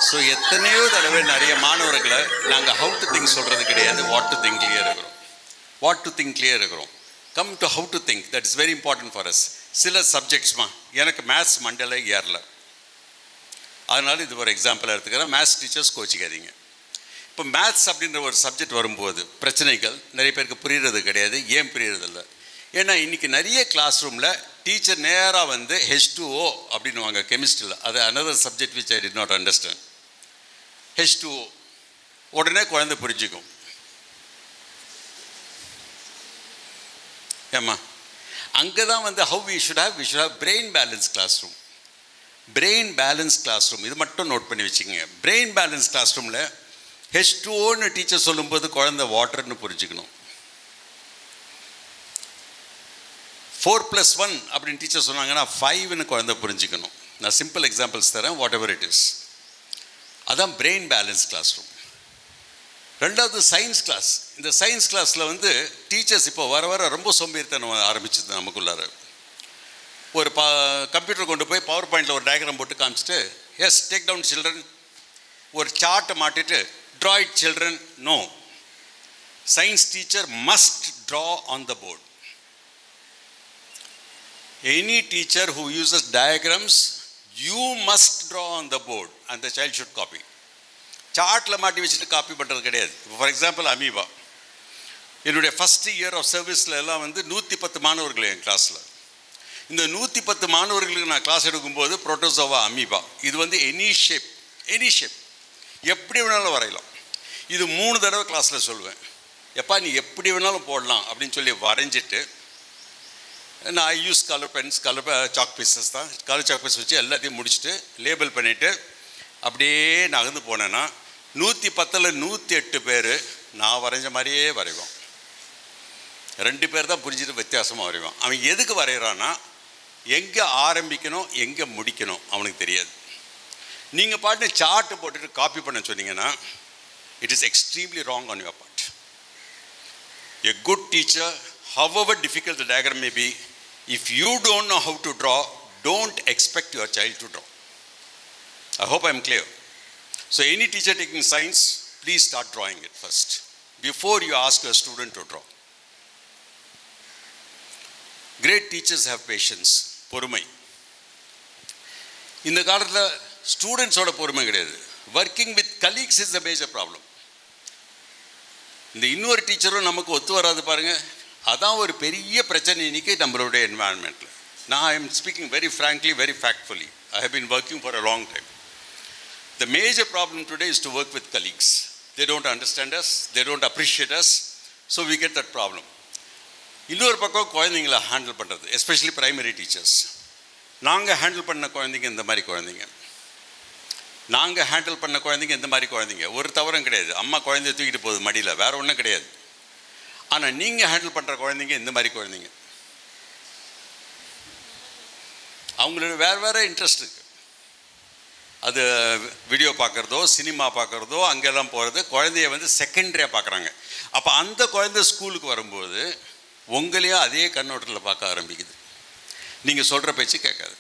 So எத்தனையோ தடவை நிறைய மாணவர்களை நாங்கள் ஹவு டு திங்க் சொல்கிறது கிடையாது, வாட் டு திங்க் கிளியர் இருக்கிறோம். வாட் டு திங்க் கிளியர் இருக்கிறோம். Come to how to think, that is very important for as. சில சப்ஜெக்ட்ஸ்மா எனக்கு மேத்ஸ் மண்டல ஏறல, அதனால இது ஒரு எக்ஸாம்பிளாக எடுத்துக்கிறேன். மேத்ஸ் டீச்சர்ஸ் கோச்சிக்காதீங்க. இப்போ மேத்ஸ் அப்படின்ற ஒரு சப்ஜெக்ட் வரும்போது பிரச்சனைகள் நிறைய பேருக்கு புரிகிறது கிடையாது. ஏன் புரியுறதில்லை? ஏன்னா இன்றைக்கி நிறைய கிளாஸ் ரூமில் டீச்சர் நேராக வந்து H2O அப்படின்னுவாங்க கெமிஸ்ட்ரியில். அது another subject which I did not understand. H2O உடனே குழந்தை புரிஞ்சுக்கும். ஏம்மா அங்கே தான் வந்து how we should have brain balance classroom. Brain balance classroom, இது மட்டும் நோட் பண்ணி வச்சுக்கோங்க. பிரெயின் பேலன்ஸ் கிளாஸ் ரூமில் H2Oன்னு டீச்சர் சொல்லும்போது குழந்தை வாட்டர்னு புரிஞ்சுக்கணும். 4+1 அப்படின்னு டீச்சர் சொன்னாங்கன்னா 5ன்னு குழந்தை புரிஞ்சுக்கணும். நான் சிம்பிள் எக்ஸாம்பிள்ஸ் தரேன், வாட் எவர் இட் இஸ். அதான் பிரெயின் பேலன்ஸ் கிளாஸ் ரூம். ரெண்டாவது சயின்ஸ் கிளாஸ். இந்த சயின்ஸ் கிளாஸில் வந்து டீச்சர்ஸ் இப்போ வர வர ரொம்ப சோம்பேறித்தனம் ஆரம்பிச்சது நமக்குள்ளார. ஒரு கம்ப்யூட்டர் கொண்டு போய் பவர் பாயிண்டில் ஒரு டயக்ராம் போட்டு காமிச்சிட்டு, எஸ் டேக் டவுன் சில்ட்ரன், ஒரு சார்ட்டை மாட்டிட்டு draw it children. No, science teacher must draw on the board. Any teacher who uses diagrams, you must draw on the board and the child should copy. சார்ட்டில் மாட்டி வச்சுட்டு copy பண்ணுறது கிடையாது. For example amoeba, என்னுடைய first year of சர்வீஸில் எல்லாம் வந்து 110 மாணவர்கள் என் கிளாஸில். இந்த 110 மாணவர்களுக்கு நான் கிளாஸ் எடுக்கும்போது புரோட்டோசோவா அமீபா, இது வந்து எனி ஷேப் எப்படி வேணாலும் வரையலாம். இது 3 தடவை கிளாஸில் சொல்லுவேன். எப்பா நீ எப்படி வேணாலும் போடலாம் அப்படின்னு சொல்லி வரைஞ்சிட்டு, நான் use colour pens, colour chalk pieces தான், கலர் சாக் பீஸ் வச்சு எல்லாத்தையும் முடிச்சுட்டு லேபிள் பண்ணிவிட்டு அப்படியே நகர்ந்து போனேன்னா 110ல் 108 பேர் நான் வரைஞ்ச மாதிரியே வரைவான். 2 பேர் தான் புரிஞ்சுட்டு வித்தியாசமாக வரைவான். அவன் எதுக்கு வரைகிறான்னா எங்கே ஆரம்பிக்கணும் எங்கே முடிக்கணும் அவனுக்கு தெரியாது. நீங்கள் பாட்டு சார்ட்டு போட்டுட்டு காப்பி பண்ண சொன்னீங்கன்னா it is extremely wrong on your part. A good teacher, however difficult the diagram may be, if you don't know how to draw, don't expect your child to draw. I hope I am clear. So any teacher taking science, please start drawing it first before you ask your student to draw. Great teachers have patience, பொறுமை. இந்த காலத்தில் ஸ்டூடெண்ட்ஸோட பொறுமை கிடையாது. Working with colleagues is the major problem. இந்த இன்னொரு டீச்சரும் நமக்கு ஒத்து வராது பாருங்கள், அதான் ஒரு பெரிய பிரச்சனை இன்னைக்கு நம்மளுடைய என்வாயன்மெண்ட்டில். நான் I am speaking very frankly, very factfully. I have been working for a long time. The major problem today is to work with colleagues. They don't understand us, they don't appreciate us, so we get that problem. இன்னொரு பக்கம் குழந்தைங்களை handle பண்ணுறது, especially primary teachers. நாங்கள் handle பண்ண குழந்தைங்க இந்த மாதிரி குழந்தைங்க, நாங்கள் ஹேண்டில் பண்ண குழந்தைங்க இந்த மாதிரி குழந்தைங்க. ஒரு தவறும் கிடையாது. அம்மா குழந்தைய தூக்கிட்டு போகுது மடியில், வேறு ஒன்றும் கிடையாது. ஆனால் நீங்கள் ஹேண்டில் பண்ணுற குழந்தைங்க இந்த மாதிரி குழந்தைங்க. அவங்களோட வேறு இன்ட்ரெஸ்ட் இருக்குது. அது வீடியோ பார்க்குறதோ சினிமா பார்க்குறதோ அங்கெல்லாம் போகிறது, குழந்தைய வந்து செகண்டரியாக பார்க்குறாங்க. அப்போ அந்த குழந்தை ஸ்கூலுக்கு வரும்போது உங்களையும் அதே கண்ணோட்டத்தில் பார்க்க ஆரம்பிக்குது. நீங்கள் சொல்கிற பேச்சு கேட்காது.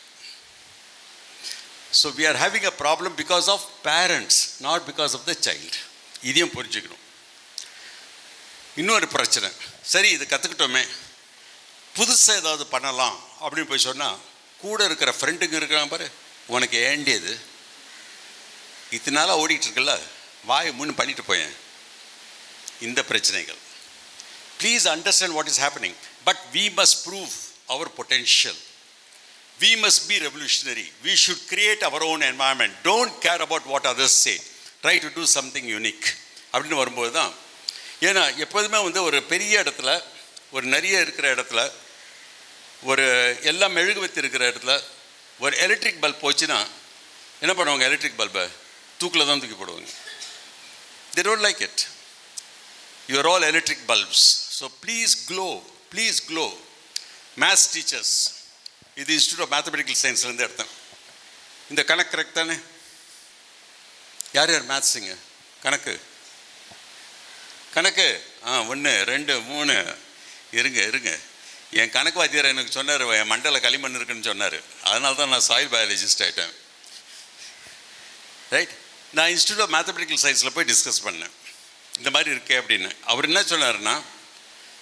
So we are having a problem because of parents, not because of the child. இதையும் புரிஞ்சுக்கணும். இன்னொரு பிரச்சனை, சரி இது கற்றுக்கிட்டோமே புதுசாக ஏதாவது பண்ணலாம் அப்படின்னு போய் சொன்னால் கூட இருக்கிற ஃப்ரெண்டுங்க இருக்கிறான் பாரு, உனக்கு ஏண்டியது இத்தனால ஓடிட்டுருக்குல்ல, வாயை முன்னு பண்ணிட்டு போயேன். இந்த பிரச்சனைகள். Please understand what is happening. But we must prove our potential. We must be revolutionary. We should create our own environment. Don't care about what others say. Try to do something unique. அப்படின்னு வரும்போது தான், ஏன்னா எப்போதுமே வந்து ஒரு பெரிய இடத்துல, ஒரு நிறைய இருக்கிற இடத்துல, ஒரு எல்லாம் மெழுகுவத்தி இருக்கிற இடத்துல ஒரு எலக்ட்ரிக் பல்ப் போச்சுன்னா என்ன பண்ணுவாங்க? எலக்ட்ரிக் பல்பை தூக்கில் தான் தூக்கி போடுவாங்க. They don't like it. You are all electric bulbs. So please glow. Please glow. Maths teachers, இது இன்ஸ்டியூட் ஆஃப் மேத்தமெட்டிக்கல் சயின்ஸ்லேருந்து எடுத்தேன். இந்த கணக்கு கரெக்ட் தானே? யார் யார் மேத்ஸுங்க? கணக்கு 1 2 3 இருங்க. என் கணக்கு வாத்தியார் எனக்கு சொன்னார், என் மண்டல களிமண் இருக்குன்னு சொன்னார். அதனால தான் நான் சாயில் பயாலஜிஸ்ட் ஆகிட்டேன். ரைட்? நான் இன்ஸ்டியூட் ஆஃப் மேத்தமெட்டிக்கல் சயின்ஸில் போய் டிஸ்கஸ் பண்ணேன், இந்த மாதிரி இருக்கே அப்படின்னு. அவர் என்ன சொன்னார்னா,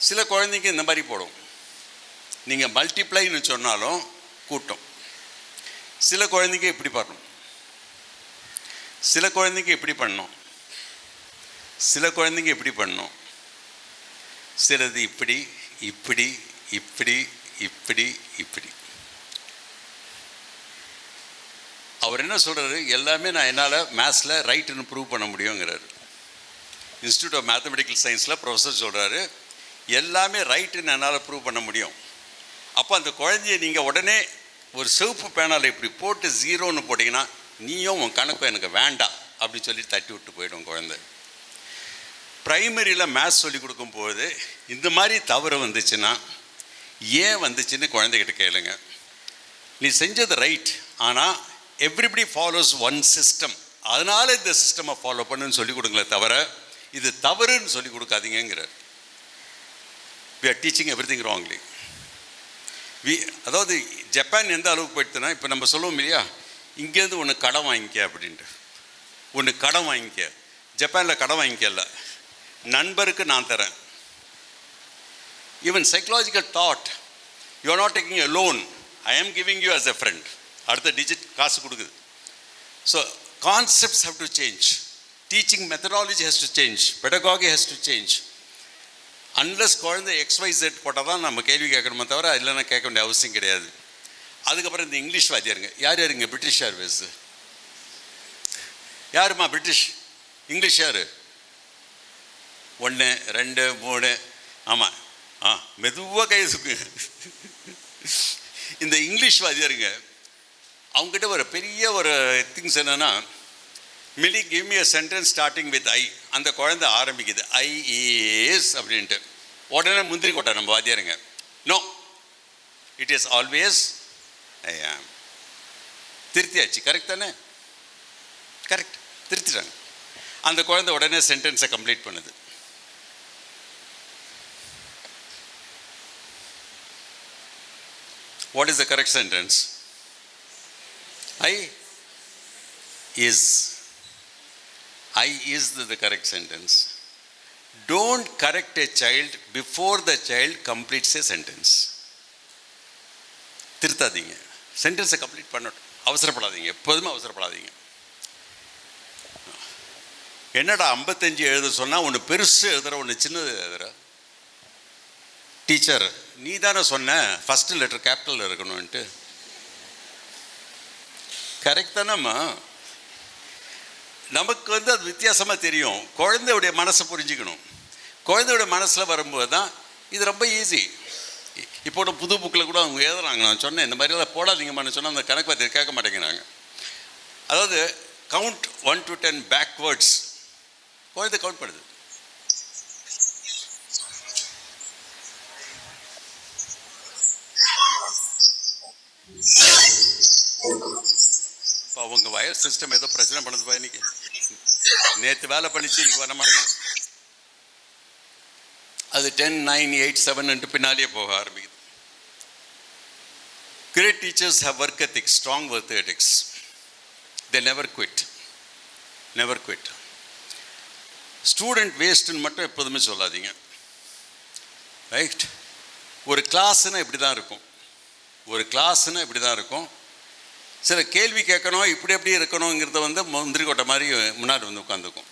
சில குழந்தைங்க இந்த மாதிரி போடும், நீங்கள் மல்டிப்ளைன்னு சொன்னாலும் கூட்டம். சில குழந்தைங்க இப்படி பண்ணணும், சில குழந்தைங்க இப்படி பண்ணணும், சில குழந்தைங்க இப்படி பண்ணணும், சிலது இப்படி இப்படி இப்படி இப்படி இப்படி. அவர் என்ன சொல்கிறாரு, எல்லாமே நான் என்னால் மேத்ஸில் ரைட்டுன்னு ப்ரூவ் பண்ண முடியுங்கிறாரு. இன்ஸ்டியூட் ஆஃப் மேத்தமெட்டிக்கல் சயின்ஸில் ப்ரொஃபஸர் சொல்கிறாரு, எல்லாமே ரைட்டுன்னு என்னால் ப்ரூவ் பண்ண முடியும். அப்போ அந்த குழந்தைய நீங்கள் உடனே ஒரு சிவப்பு பேனால் இப்படி போட்டு 0ன்னு போட்டிங்கன்னா, நீயும் உன் கணக்கும் எனக்கு வேண்டாம் அப்படின்னு சொல்லி தட்டி விட்டு போயிடும் குழந்தை. ப்ரைமரியில் மேத்ஸ் சொல்லி கொடுக்கும்போது இந்த மாதிரி தவறு வந்துச்சுன்னா ஏன் வந்துச்சுன்னு குழந்தைகிட்ட கேளுங்க. நீ செஞ்சது ரைட், ஆனால் எவ்ரிபடி ஃபாலோஸ் ஒன் சிஸ்டம், அதனால் இந்த சிஸ்டமை ஃபாலோ பண்ணுன்னு சொல்லி கொடுங்களே தவிர இது தவறுன்னு சொல்லி கொடுக்காதீங்கிறார். we are teaching everything wrongly. அதாவது ஜப்பான் எந்த அளவுக்கு போயிடுதுன்னா, இப்போ நம்ம சொல்லுவோம் இல்லையா, இங்கேருந்து ஒன்று கடன் வாங்கிக்க அப்படின்ட்டு, ஒன்று கடன் வாங்கிக்க. ஜப்பானில் கடன் வாங்கிக்கல, நண்பருக்கு நான் தரேன். Even psychological thought, you are not taking a loan, I am giving you as a friend. அடுத்த டிஜிட் காசு கொடுக்குது. So concepts have to change, teaching methodology has to change, pedagogy has to change. Unless குழந்தை XYZ போட்டால் தான் நம்ம கேள்வி கேட்கணுமே தவிர இல்லைன்னா கேட்க வேண்டிய அவசியம் கிடையாது. அதுக்கப்புறம் இந்த இங்கிலீஷ் வாத்தியாருங்க, யார் யாருங்க பிரிட்டிஷ் ஏர்வேஸ், யாருமா பிரிட்டிஷ், இங்கிலீஷ் யார், 1 2 3, ஆமாம் மெதுவாக கை தூக்குங்க. இந்த இங்கிலீஷ் வாத்தியாருங்க, அவங்ககிட்ட ஒரு பெரிய ஒரு திங்ஸ் என்னென்னா, மிலி give me a sentence starting with I. அந்த குழந்தை ஆரம்பிக்குது ஐ இஸ் அப்படின்ட்டு, உடனே முந்திரி கொட்டை நம்ம வாத்தியாருங்க, no it is always I am. திருத்தியாச்சு, கரெக்ட் தானே, கரெக்ட், திருத்திட்டாங்க. அந்த குழந்தை உடனே சென்டென்ஸை கம்ப்ளீட் பண்ணுது. What is the correct sentence? I is. I is the correct sentence. Don't correct a child before the child completes a sentence. திருத்தாதீங்க, சென்டென்ஸை கம்ப்ளீட் பண்ணட்டும், அவசரப்படாதீங்க, எப்போதுமே அவசரப்படாதீங்க. என்னடா 55 எழுத சொன்னால் ஒன்று பெருசு எழுதுற, ஒன்று சின்னது எழுதுற. டீச்சர் நீ தானே சொன்ன ஃபஸ்ட்டு லெட்டர் கேபிட்டலில் இருக்கணும்ன்ட்டு. கரெக்ட் தானம்மா? நமக்கு அது வித்தியாசமாக தெரியும். குழந்தையுடைய மனசை புரிஞ்சுக்கணும். குழந்தையுடைய மனசில் வரும்போது தான் இது ரொம்ப ஈஸி. இப்போ புது புக்கில் கூட அவங்க எழுதுறாங்க, நான் சொன்னேன் இந்த மாதிரிலாம் போடாதீங்கம்மான்னு சொன்னால் அந்த கணக்கு பார்த்து கேட்க மாட்டேங்கிறாங்க. அதாவது கவுண்ட் 1 to 10 பேக்வேர்ட்ஸ், குழந்தை கவுண்ட் பண்ணுது. இப்போ அவங்க வயர் சிஸ்டம் ஏதோ பிரச்சனை பண்ணுதுப்பா. இன்னைக்கு நேற்று வேலை பண்ணிச்சு, இன்னைக்கு வர மாட்டேங்குது. அது 10 9 8 7 பின்னாலேயே போக ஆரம்பிக்குது. Great teachers have work ethics, strong work ethics. They never quit. Never quit. Student வேஸ்ட்டுன்னு மட்டும் எப்போதுமே சொல்லாதீங்க. ரைட்? ஒரு கிளாஸ்னால் இப்படி தான் இருக்கும், ஒரு கிளாஸ்னால் இப்படி தான் இருக்கும். சில கேள்வி கேட்கணும், இப்படி எப்படி இருக்கணுங்கிறத முந்திரி கொட்டை மாதிரி முன்னாடி உட்காந்துக்கும்.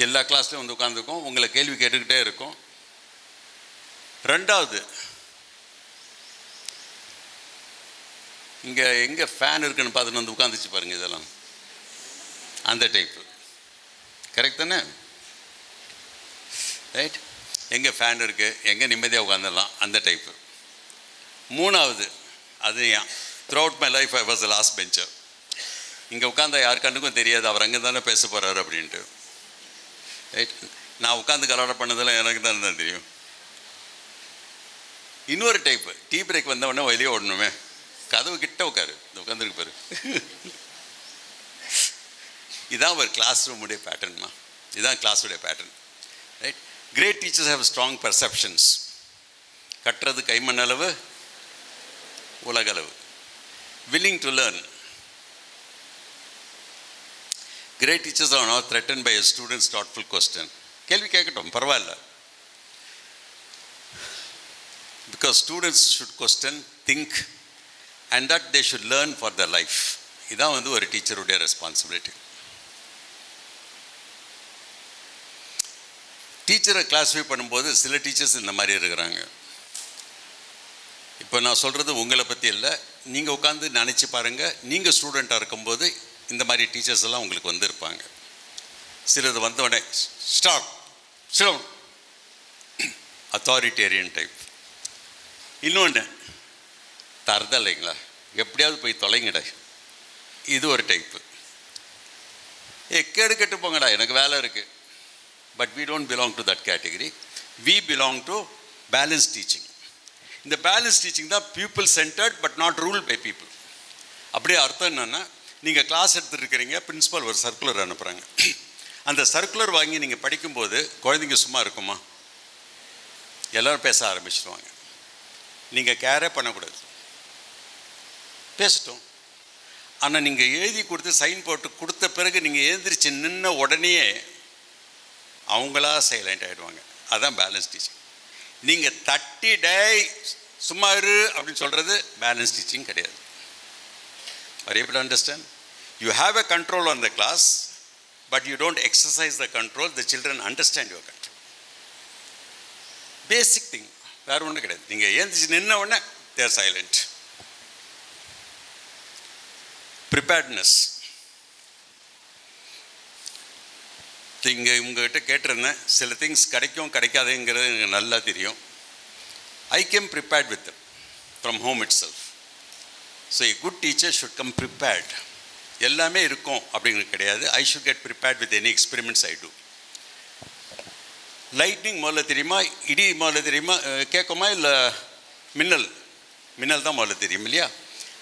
எல்லா கிளாஸ்லையும் உட்காந்துக்கும், உங்களை கேள்வி கேட்டுக்கிட்டே இருக்கும். ரெண்டாவது, இங்கே எங்கே ஃபேன் இருக்குன்னு பார்த்துட்டு உட்காந்துச்சு பாருங்கள், இதெல்லாம் அந்த டைப்பு. கரெக்ட் தானே? ரைட்? எங்கே ஃபேன் இருக்குது, எங்கே நிம்மதியாக உட்காந்துடலாம், அந்த டைப்பு. மூணாவது, அது ஏன் through out my life I was the last bencher. இங்கே உட்காந்தா யார் கண்ணுக்கும் தெரியாது அவர் அங்கே தானே பேச போகிறாரு அப்படின்ட்டு. ரைட்? நான் உட்காந்து கலாட்டம் பண்ணதெல்லாம் எனக்கு தானே தெரியும். இன்னொரு டைப்பு, டீ பிரேக் வந்தவொடனே வெளியே ஓடணுமே, கதவு கிட்ட உட்காரு, இந்த உட்காந்துருக்கு பாரு. இதுதான் ஒரு கிளாஸ் ரூமுடைய பேட்டர்ன்மா, இதுதான் கிளாஸுடைய pattern. Right? Great teachers have strong perceptions. கட்டுறது கைமண் அளவு, உலகளவு. Willing to learn. Great teachers are not threatened by a student's thoughtful question. கேள்வி கேட்கட்டும், பரவாயில்ல. Because students should question, think, and that they should learn for their life. இதான் வந்து ஒரு டீச்சருடைய ரெஸ்பான்சிபிலிட்டி. டீச்சரை கிளாஸிஃபை பண்ணும்போது சில டீச்சர்ஸ் இந்த மாதிரி இருக்கிறாங்க. இப்போ நான் சொல்கிறது உங்களை பற்றி இல்லை, நீங்கள் உட்காந்து நினச்சி பாருங்கள். நீங்கள் ஸ்டூடெண்ட்டாக இருக்கும்போது இந்த மாதிரி டீச்சர்ஸ் எல்லாம் உங்களுக்கு வந்திருப்பாங்க. சிலது வந்தவுடனே ஸ்டாப் சிடம், அத்தாரிட்டேரியன் டைப். இன்னொன்று தரதா இல்லைங்களா, எப்படியாவது போய் தொலைங்கடா, இது ஒரு டைப்பு. கேடு கெட்டு போங்கடா, எனக்கு வேலை இருக்குது. But we don't belong to that category. We belong to balanced teaching. இந்த பேலன்ஸ் டீச்சிங் தான் people centred but not rule by people. அப்படியே அர்த்தம் என்னென்னா, நீங்கள் கிளாஸ் எடுத்துருக்கிறீங்க, பிரின்ஸிபல் ஒரு சர்க்குலர் அனுப்புகிறாங்க. அந்த சர்க்குலர் வாங்கி நீங்கள் படிக்கும்போது குழந்தைங்க சும்மா இருக்குமா? எல்லோரும் பேச ஆரம்பிச்சிடுவாங்க. நீங்கள் கேரே பண்ணக்கூடாது, பேசட்டும். ஆனால் நீங்கள் எழுதி கொடுத்து சைன் போட்டு கொடுத்த பிறகு நீங்கள் எழுந்திரிச்சு நின்ன உடனே அவங்களா சைலண்ட் ஆகிடுவாங்க. அதுதான் பேலன்ஸ் டீச்சிங். நீங்கள் தட்டி டே சும்மா இரு அப்படின்னு சொல்கிறது பேலன்ஸ் டீச்சிங் கிடையாது. Are you able to understand? You have a control on the class, but you don't exercise the control. The children understand your control. Basic thing. வேறு ஒன்றும் கிடையாது. நீங்கள் எழுந்திரிச்சு நின்ன உடனே they are silent. Preparedness. இங்கே உங்கள்கிட்ட கேட்டிருந்தேன், சில திங்ஸ் கிடைக்கும் கிடைக்காதுங்கிறது எனக்கு நல்லா தெரியும். I came prepared with them from home itself. So a good teacher should come prepared. எல்லாமே இருக்கும் அப்படிங்கிறது கிடையாது. I should get prepared with any experiments I do. Lightning முதல்ல தெரியுமா, இடி முதல்ல தெரியுமா, கேட்குமா, இல்லை மின்னல் தான் முதல்ல தெரியும் இல்லையா?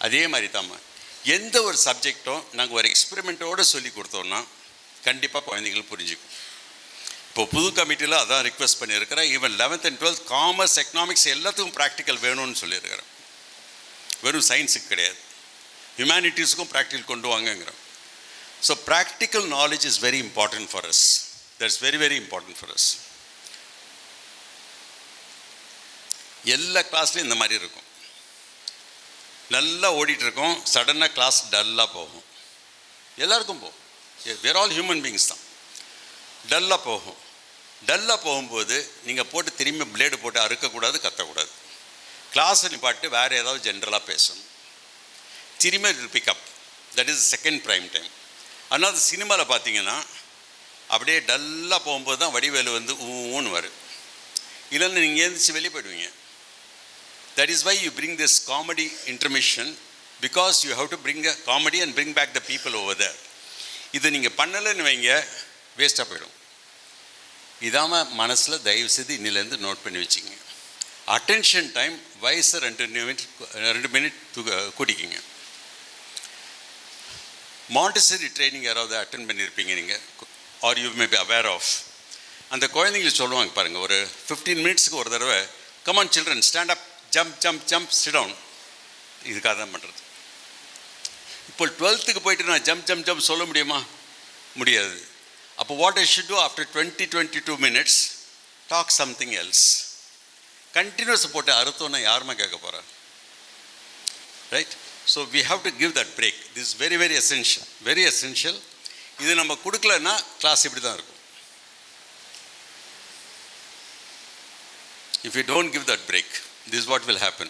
அதே மாதிரி தாம்மா எந்த ஒரு சப்ஜெக்டும் நாங்கள் ஒரு எக்ஸ்பெரிமெண்ட்டோடு சொல்லி கொடுத்தோன்னா கண்டிப்பாக குழந்தைகள் புரிஞ்சுக்கும். இப்போ புது கமிட்டியில் அதான் ரிக்வெஸ்ட் பண்ணியிருக்கிறேன். Even 11th and 12th commerce, economics எல்லாத்துக்கும் ப்ராக்டிக்கல் வேணும்னு சொல்லியிருக்கிறேன். வெறும் சயின்ஸுக்கு கிடையாது, ஹியூமனிட்டிஸுக்கும் ப்ராக்டிக்கல் கொண்டு வாங்கங்கிறோம். So practical knowledge is very important for us. That's very very important for us. எல்லா கிளாஸ்லையும் இந்த மாதிரி இருக்கும். நல்லா ஓடிட்டுருக்கோம், சடனாக கிளாஸ் டல்லாக போகும். எல்லாருக்கும் போகும். வேர் ஆல் ஹியூமன் பீயிங்ஸ் தான். டல்லாக போகும். டல்லாக போகும்போது நீங்கள் போட்டு திரும்பி பிளேடு போட்டு அறுக்கக்கூடாது, கத்தக்கூடாது. கிளாஸை நிப்பாட்டு வேறு ஏதாவது ஜென்ரலாக பேசணும். திரும்பி pickup. That is second prime time. ஆனால் அது சினிமாவில் பார்த்தீங்கன்னா அப்படியே டல்லாக போகும்போது தான் வடிவேலு வந்து ஊன்னு வரும். இல்லைன்னு நீங்கள் எழுந்திரிச்சு வெளியே போயிடுவீங்க. That is why you bring this comedy intermission, because you have to bring a comedy and bring back the people over there. இது நீங்கள் பண்ணலைன்னு வைங்க, வேஸ்ட்டாக போயிடும். இதாம மனசில் தயவு செய்து இன்னிலேருந்து நோட் பண்ணி வச்சுங்க. அட்டென்ஷன் டைம் வயசு 2 மினிட் கூட்டிக்கிங்க. மாண்டசரி ட்ரைனிங் யாராவது அட்டென்ட் பண்ணியிருப்பீங்க நீங்கள், are you may be aware of. அந்த குழந்தைங்களுக்கு சொல்லுவாங்க பாருங்கள், ஒரு 15 மினிட்ஸுக்கு ஒரு தடவை come on children, stand up, jump jump jump, sit down. இதுக்காக தான் பண்ணுறது. இப்போ 12th போயிட்டு நான் ஜம்ப் ஜம்ப் ஜம்ப் சொல்ல முடியுமா? முடியாது. அப்போ what I should do after 20-22 minutes, talk something else. Continuous போட்டு அறுத்தோன்னா யாருமே கேட்க போகிறா? Right? So we have to give that break. This very very essential, very essential. இது நம்ம கொடுக்கலன்னா கிளாஸ் இப்படி தான் இருக்கும். If you don't give that break, this is what will happen.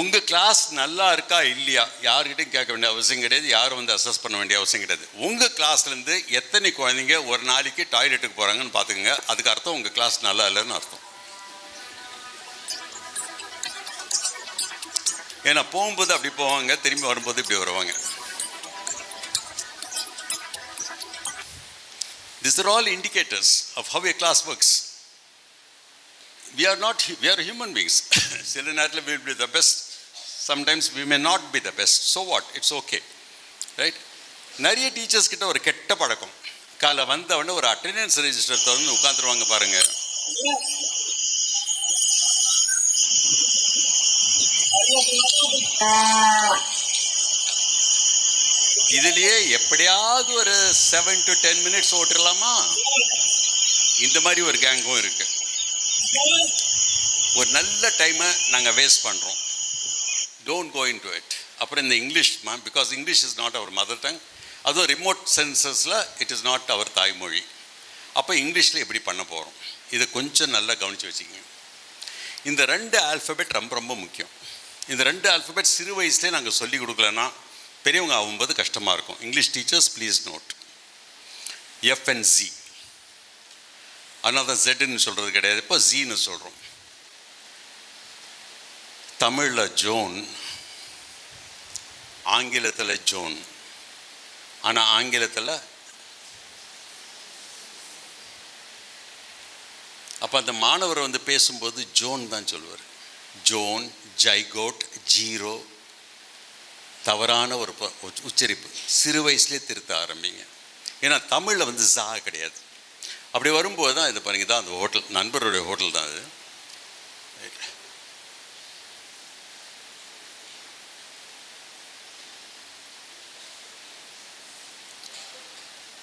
உங்கள் கிளாஸ் நல்லா இருக்கா இல்லையா யார்கிட்டையும் கேட்க வேண்டிய அவசியம் கிடையாது, யாரும் வந்து அசஸ் பண்ண வேண்டிய அவசியம் கிடையாது. உங்கள் கிளாஸ்லேருந்து எத்தனை குழந்தைங்க ஒரு நாளைக்கு டாய்லெட்டுக்கு போகிறாங்கன்னு பார்த்துக்குங்க. அதுக்கு அர்த்தம் உங்கள் கிளாஸ் நல்லா இல்லைன்னு அர்த்தம். ஏன்னா போகும்போது அப்படி போவாங்க, திரும்பி வரும்போது இப்படி வருவாங்க. These are all indicators of how a class works. We are human beings. சில நேரத்தில் we will be the best, sometimes we may not be the best. So what? It's okay. Right? நிறைய டீச்சர்ஸ் கிட்ட ஒரு கெட்ட பழக்கம், காலை வந்தவொடனே ஒரு அட்டெண்டன்ஸ் ரெஜிஸ்டர் திறந்து உட்காந்துருவாங்க பாருங்க. இதுலேயே எப்படியாவது ஒரு 7 to 10 மினிட்ஸ் ஓட்டுடலாமா? இந்த மாதிரி ஒரு கேங்கும் இருக்கு. ஒரு நல்ல டைமை நாங்கள் வேஸ்ட் பண்ணுறோம். Don't go into it. அப்புறம் இந்த English because English is not our mother tongue, அதுவும் ரிமோட் சென்சஸில் இட் இஸ் நாட் அவர் தாய்மொழி. அப்போ இங்கிலீஷில் எப்படி பண்ண போகிறோம்? இதை கொஞ்சம் நல்லா கவனித்து வச்சுக்கோங்க. இந்த 2 ஆல்ஃபபெட் ரொம்ப ரொம்ப முக்கியம். இந்த 2 ஆல்ஃபபெட் சிறு வயசுலேயே நாங்கள் சொல்லிக் கொடுக்கலன்னா பெரியவங்க ஆகும்போது கஷ்டமாக இருக்கும். English teachers please note F and G. அதனால தான் ஜெட்டுன்னு சொல்கிறது கிடையாது, இப்போ ஜீன்னு சொல்கிறோம். தமிழில் ஜோன், ஆங்கிலத்தில் ஜோன். ஆனால் ஆங்கிலத்தில் அப்போ அந்த மாணவர் வந்து பேசும்போது ஜோன் தான் சொல்லுவார். Zone, zygote, zero. தவறான ஒரு உச்சரிப்பு. சிறு வயசுலேயே திருத்த ஆரம்பிங்க. ஏன்னா தமிழில் வந்து ஜா கிடையாது. அப்படி வரும்போது தான் இது பாருங்க, தான் அந்த ஹோட்டல், நண்பருடைய ஹோட்டல் தான் அது.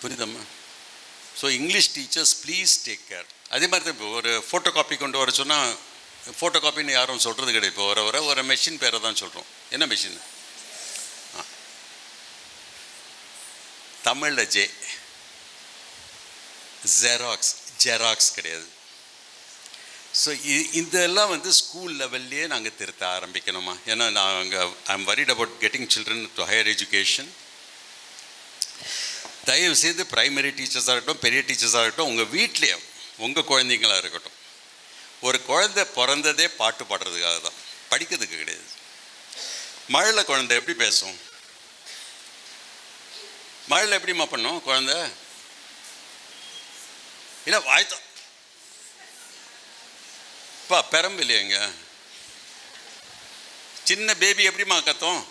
புரியுதம்மா? So English teachers please take care. அதே மாதிரி தான் இப்போ ஒரு ஃபோட்டோ காப்பி கொண்டு வர சொன்னால் ஃபோட்டோ காப்பின்னு யாரும் சொல்கிறது கிடையாது. இப்போ ஒரு மெஷின் பேரை தான் சொல்கிறோம். என்ன மெஷின்? தமிழில் ஜே, ஜெராக்ஸ், ஜெராக்ஸ் கிடையாது. ஸோ இதெல்லாம் வந்து ஸ்கூல் லெவல்லையே நாங்கள் திருத்த ஆரம்பிக்கணுமா? ஏன்னா நாங்கள் I am worried about getting children to higher education. தயவு செய்து ப்ரைமரி டீச்சர்ஸாக இருக்கட்டும், பெரிய டீச்சர்ஸாக இருக்கட்டும், உங்கள் வீட்லேயே உங்கள் குழந்தைங்களாக இருக்கட்டும், ஒரு குழந்தை பிறந்ததே பாட்டு பாடுறதுக்காக தான், படிக்கிறதுக்கு கிடையாது. மழையில் குழந்தை எப்படி பேசும்? மழையில் எப்படிமா பண்ணும் குழந்தை? இல்லை வாய்த்தோம் பா, பெரம்பு இல்லையங்க. சின்ன பேபி எப்படிமா கத்தோம்?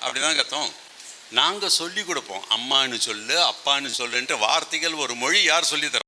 அப்படி தான் கத்தோம். நாங்கள் சொல்லி கொடுப்போம், அம்மானு சொல்லு, அப்பான்னு சொல்லுன்ட்டு வார்த்தைகள். ஒரு மொழி யார் சொல்லித்தரா?